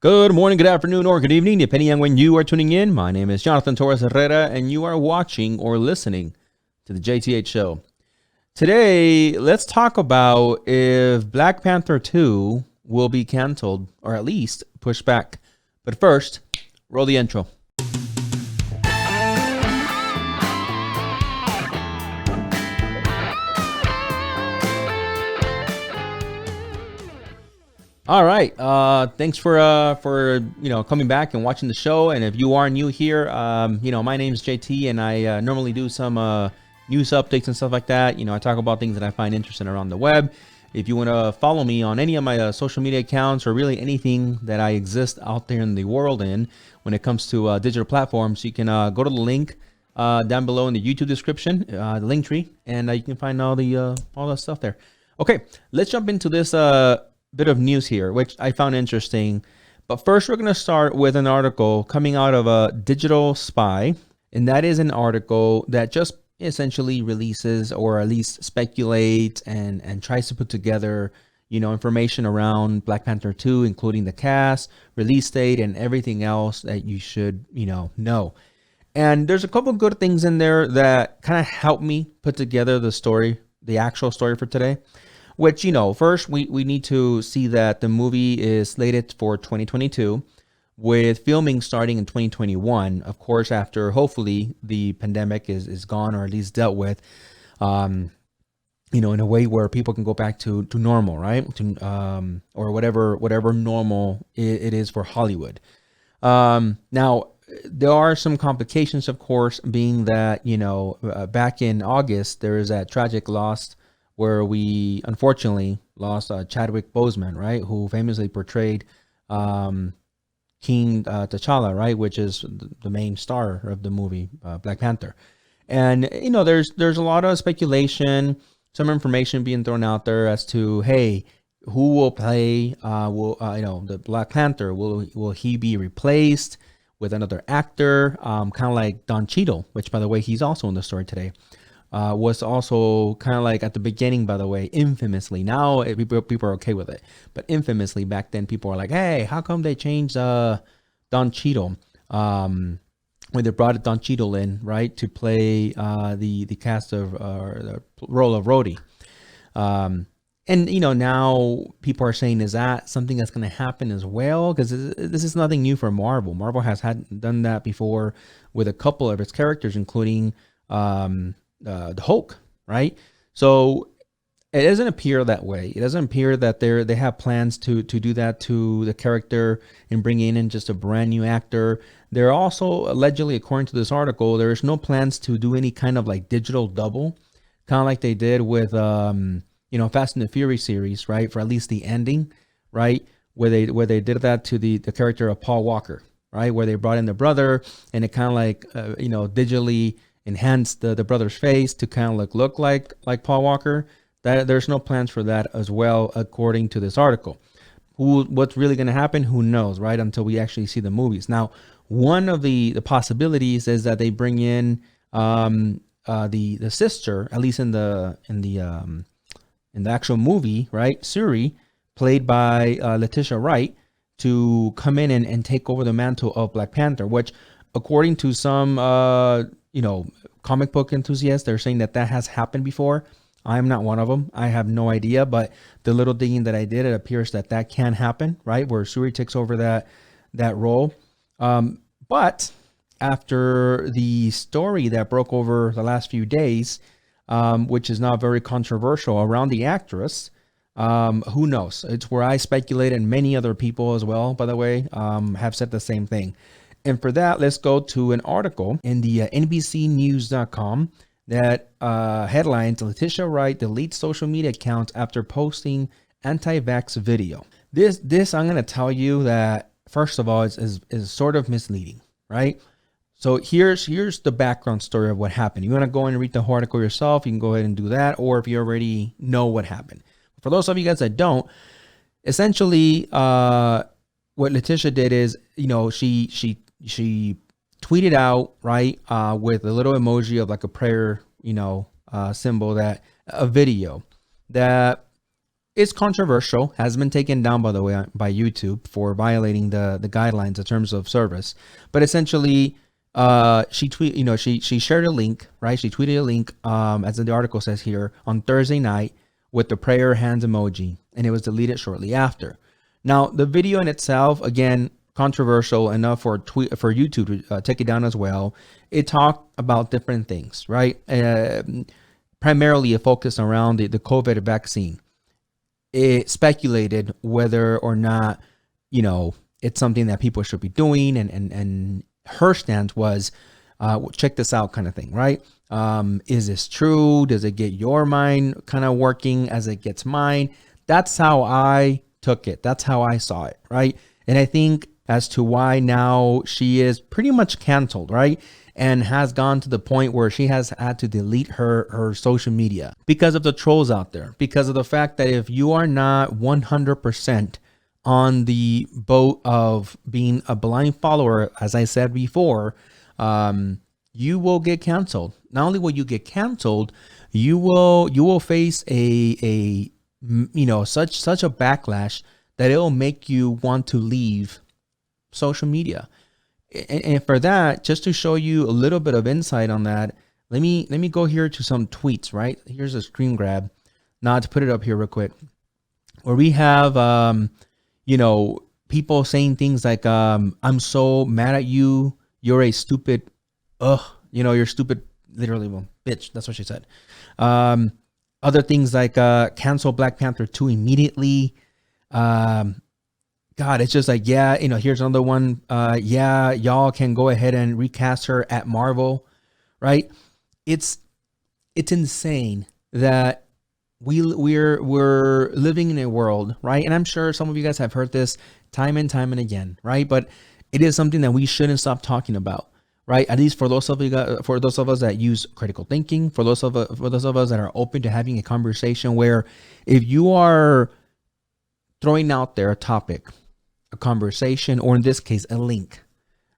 Good morning, good afternoon, or good evening, depending on when you are tuning in. My name is Jonathan Torres-Herrera, and you are watching or listening to the JTH show. Today, let's talk about if Black Panther 2 will be canceled, or at least pushed back. But first, roll the intro. All right. Thanks for coming back and watching the show. And if you are new here, my name is JT, and I normally do some news updates and stuff like that. I talk about things that I find interesting around the web. If you want to follow me on any of my social media accounts, or really anything that I exist out there in the world in when it comes to digital platforms, you can go to the link down below in the YouTube description, the link tree, and you can find all the stuff there. Okay, let's jump into this bit of news here, which I found interesting. But first, we're going to start with an article coming out of a Digital Spy, and that is an article that just essentially releases, or at least speculates and tries to put together, information around Black Panther 2, including the cast, release date, and everything else that you should, know. And there's a couple good things in there that kind of help me put together the story, the actual story for today. Which, first we need to see that the movie is slated for 2022, with filming starting in 2021. Of course, after hopefully the pandemic is gone, or at least dealt with, in a way where people can go back to normal, right? Or whatever normal it is for Hollywood. Now, there are some complications, of course, being that, back in August, there is that tragic loss where we unfortunately lost Chadwick Boseman, right, who famously portrayed King T'Challa, right, which is the main star of the movie Black Panther. And there's a lot of speculation, some information being thrown out there as to, hey, who will play the Black Panther? Will he be replaced with another actor, kind of like Don Cheadle, which, by the way, he's also in the story today. Was also kind of like at the beginning, by the way, infamously. Now people are okay with it, but infamously back then, people are like, "Hey, how come they changed Don Cheadle when they brought Don Cheadle in, right, to play the cast of the role of Rhodey?" And now people are saying, is that something that's going to happen as well? Because this is nothing new for Marvel. Marvel has done that before with a couple of its characters, including the Hulk, right? So it doesn't appear that way. It doesn't appear that they have plans to do that to the character and bring in just a brand new actor. They're also allegedly, according to this article, there's no plans to do any kind of like digital double, kind of like they did with Fast and the Furious series, right? For at least the ending, right? Where they did that to the character of Paul Walker, right? Where they brought in the brother, and it kind of like digitally enhance the brother's face to kind of look like Paul Walker. That there's no plans for that as well, according to this article. What's really going to happen? Who knows, right? Until we actually see the movies. Now, one of the possibilities is that they bring in the sister, at least in the actual movie, right? Suri, played by Leticia Wright, to come in and take over the mantle of Black Panther, which, according to some comic book enthusiasts, they're saying that has happened before. I'm not one of them. I have no idea, but the little digging that I did, it appears that can happen, right? Where Suri takes over that role. But after the story that broke over the last few days, which is not very controversial around the actress, who knows? It's where I speculate, and many other people as well, by the way, have said the same thing. And for that, let's go to an article in the NBCnews.com that headlines, Leticia Wright deletes social media accounts after posting anti-vax video. This I'm going to tell you that, first of all, is sort of misleading, right? So here's the background story of what happened. You want to go in and read the whole article yourself, you can go ahead and do that, or if you already know what happened. For those of you guys that don't, essentially, what Leticia did is, she tweeted out, right, with a little emoji of like a prayer, symbol, that a video that It's controversial, has been taken down, by the way, by YouTube for violating the guidelines in terms of service. But essentially, she shared a link, right? She tweeted a link, as the article says here, on Thursday night with the prayer hands emoji, and it was deleted shortly after. Now, the video in itself, again, controversial enough for YouTube to take it down as well. It talked about different things, right? Primarily it focused around the COVID vaccine. It speculated whether or not, it's something that people should be doing. And her stance was, check this out kind of thing, right? Is this true? Does it get your mind kind of working as it gets mine? That's how I took it. That's how I saw it, right? And I think as to why now she is pretty much canceled, right? And has gone to the point where she has had to delete her social media because of the trolls out there, because of the fact that if you are not 100% on the boat of being a blind follower, as I said before, you will get canceled. Not only will you get canceled, you will face a such a backlash that it will make you want to leave social media. And for that, just to show you a little bit of insight on that, let me go here to some tweets, right? Here's a screen grab. Now to put it up here real quick, where we have, people saying things like, I'm so mad at you. You're a stupid, you're stupid, literally, well, bitch. That's what she said. Other things like, cancel Black Panther 2 immediately. God, it's just like, here's another one. Y'all can go ahead and recast her at Marvel, right? It's insane that we're living in a world, right? And I'm sure some of you guys have heard this time and time and again, right? But it is something that we shouldn't stop talking about, right? At least for those of us that use critical thinking, for those of us that are open to having a conversation where if you are throwing out there a topic, a conversation, or in this case, a link,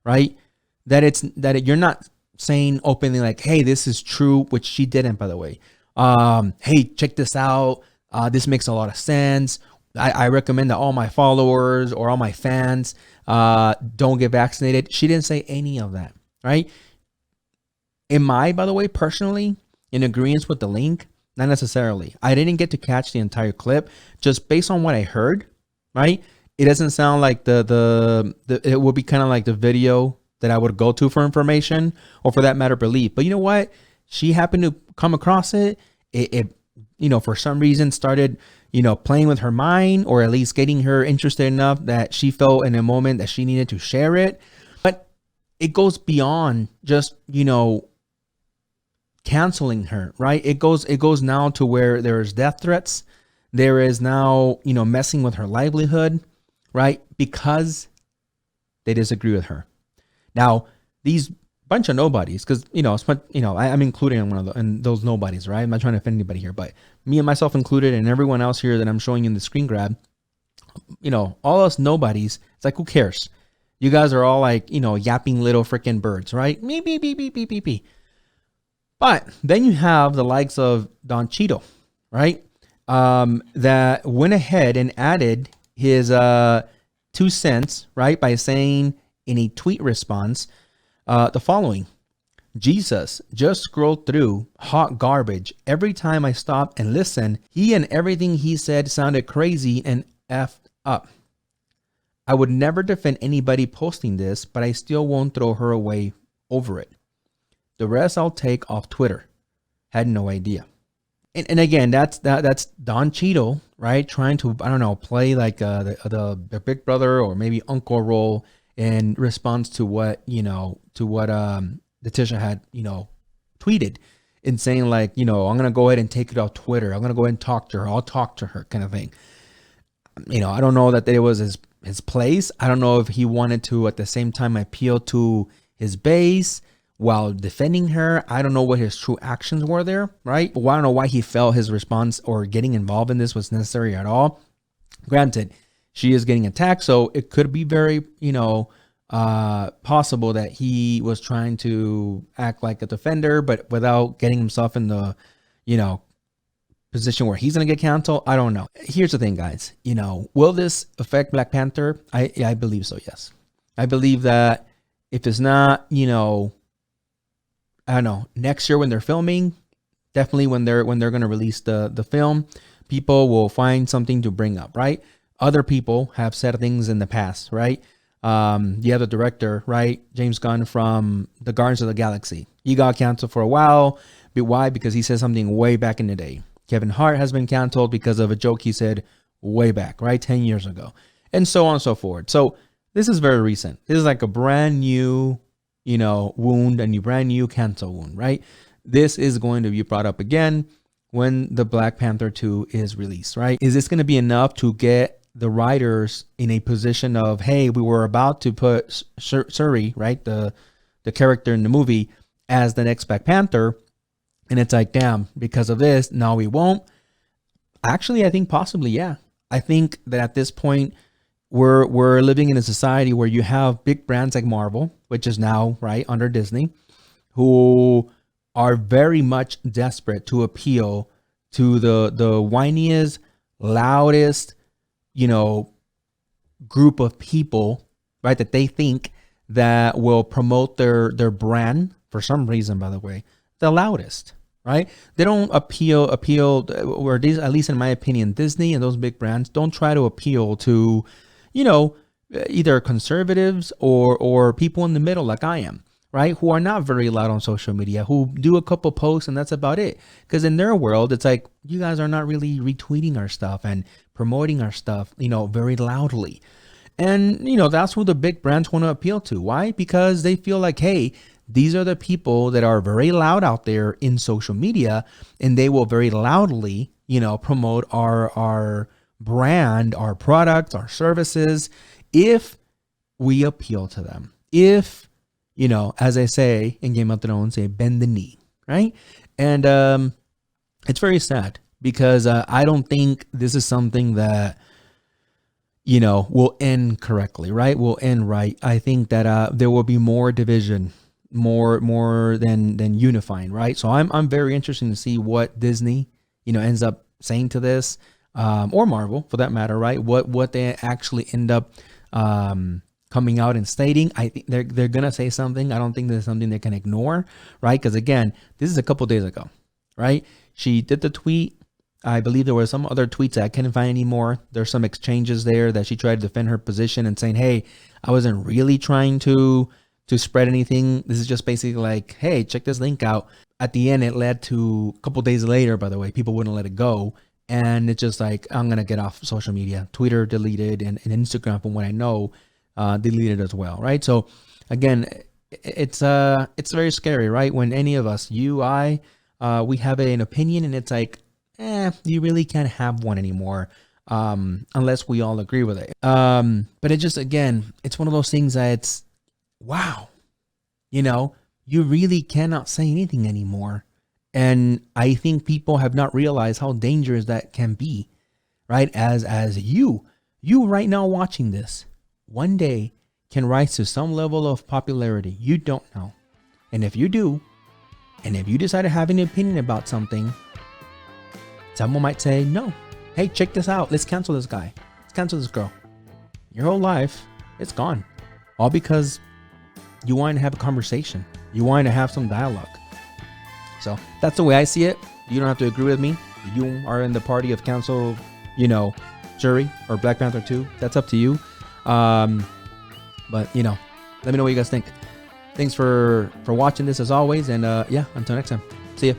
right? You're not saying openly like, hey, this is true, which she didn't, by the way. Hey, check this out. This makes a lot of sense. I recommend that all my followers or all my fans don't get vaccinated. She didn't say any of that, right? Am I, by the way, personally in agreement with the link? Not necessarily. I didn't get to catch the entire clip. Just based on what I heard, right? It doesn't sound like it would be kind of like the video that I would go to for information, or for that matter, belief. But you know what? She happened to come across it. It for some reason started, playing with her mind, or at least getting her interested enough that she felt in a moment that she needed to share it. But it goes beyond just, canceling her, right? It goes now to where there's death threats. There is now, messing with her livelihood, right? Because they disagree with her. Now, these bunch of nobodies, because, I'm including in those nobodies, right? I'm not trying to offend anybody here, but me and myself included, and everyone else here that I'm showing you in the screen grab, all us nobodies, it's like, who cares? You guys are all like, yapping little freaking birds, right? Me, beep, beep, beep, beep, beep, beep. But then you have the likes of Don Cheeto, right? That went ahead and added his 2 cents, right? By saying in a tweet response, the following: Jesus, just scrolled through hot garbage. Every time I stopped and listened, he and everything he said sounded crazy and effed up. I would never defend anybody posting this, but I still won't throw her away over it. The rest I'll take off Twitter. Had no idea. And again, that's Don Cheeto, right? Trying to, play like the big brother or maybe uncle role in response to what Leticia had, tweeted, and saying like, I'm going to go ahead and take it off Twitter. I'm going to go ahead and talk to her. I'll talk to her, kind of thing. I don't know that it was his place. I don't know if he wanted to at the same time appeal to his base while defending her. I don't know what his true actions were there, right? But I don't know why he felt his response or getting involved in this was necessary at all. Granted, she is getting attacked, so it could be very, possible that he was trying to act like a defender, but without getting himself in the, position where he's going to get canceled. I don't know. Here's the thing, guys. Will this affect Black Panther? I believe so, yes. I believe that if it's not, I don't know, next year when they're filming, definitely when they're going to release the film, people will find something to bring up, right? Other people have said things in the past, right? You have the director, right? James Gunn from the Guardians of the Galaxy. He got canceled for a while. But why? Because he said something way back in the day. Kevin Hart has been canceled because of a joke he said way back, right? 10 years ago. And so on and so forth. So this is very recent. This is like a brand new, wound, a brand new cancel wound, right? This is going to be brought up again when the Black Panther 2 is released, right? Is this going to be enough to get the writers in a position of, hey, we were about to put Shuri, right, the character in the movie, as the next Black Panther, and it's like, damn, because of this, no, we won't. Actually, I think possibly, yeah. I think that at this point, we're living in a society where you have big brands like Marvel, which is now, right, under Disney, who are very much desperate to appeal to the whiniest, loudest, group of people, right, that they think that will promote their brand for some reason, by the way, the loudest, right? They don't appeal, or these, at least in my opinion, Disney and those big brands don't try to appeal to, either conservatives or people in the middle like I am, right? Who are not very loud on social media, who do a couple posts and that's about it. Because in their world, it's like, you guys are not really retweeting our stuff and promoting our stuff, very loudly. And, that's who the big brands want to appeal to. Why? Because they feel like, hey, these are the people that are very loud out there in social media, and they will very loudly, promote our brand, our products, our services, if we appeal to them. If, as I say in Game of Thrones, say bend the knee, right? And it's very sad because I don't think this is something that, will end correctly, right? Will end right. I think that there will be more division, more than unifying, right? So I'm very interested to see what Disney, ends up saying to this, or Marvel for that matter, right? What they actually end up coming out and stating. I think they're gonna say something. I don't think there's something they can ignore, right? Because again, this is a couple days ago, right? She did the tweet. I believe there were some other tweets that I couldn't find anymore. There's some exchanges there that she tried to defend her position and saying, hey, I wasn't really trying to spread anything. This is just basically like, hey, check this link out. At the end, it led to a couple days later, by the way, people wouldn't let it go. And it's just like, I'm going to get off social media. Twitter deleted, and Instagram, from what I know, deleted as well, right? So again, it's very scary, right? When any of us, you, I, we have an opinion, and it's like, you really can't have one anymore unless we all agree with it. But it just, again, it's one of those things that it's, wow, you really cannot say anything anymore. And I think people have not realized how dangerous that can be, right? As you right now watching this, one day can rise to some level of popularity. You don't know. And if you do, and if you decide to have an opinion about something, someone might say, no, hey, check this out. Let's cancel this guy. Let's cancel this girl. Your whole life, it's gone. All because you wanted to have a conversation. You wanted to have some dialogue. So that's the way I see it. You don't have to agree with me. You are in the party of cancel, Shuri or Black Panther 2. That's up to you. But, let me know what you guys think. Thanks for watching this as always. And until next time. See ya.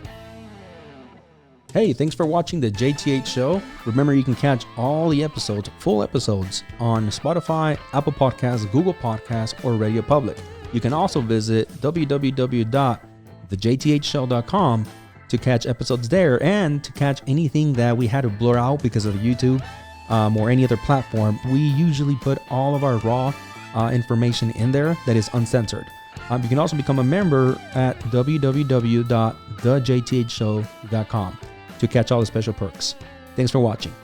Hey, thanks for watching the JTH show. Remember, you can catch all the episodes, full episodes, on Spotify, Apple Podcasts, Google Podcasts, or Radio Public. You can also visit www.thejthshow.com to catch episodes there, and to catch anything that we had to blur out because of YouTube or any other platform. We usually put all of our raw information in there that is uncensored. You can also become a member at www.thejthshow.com to catch all the special perks. Thanks for watching.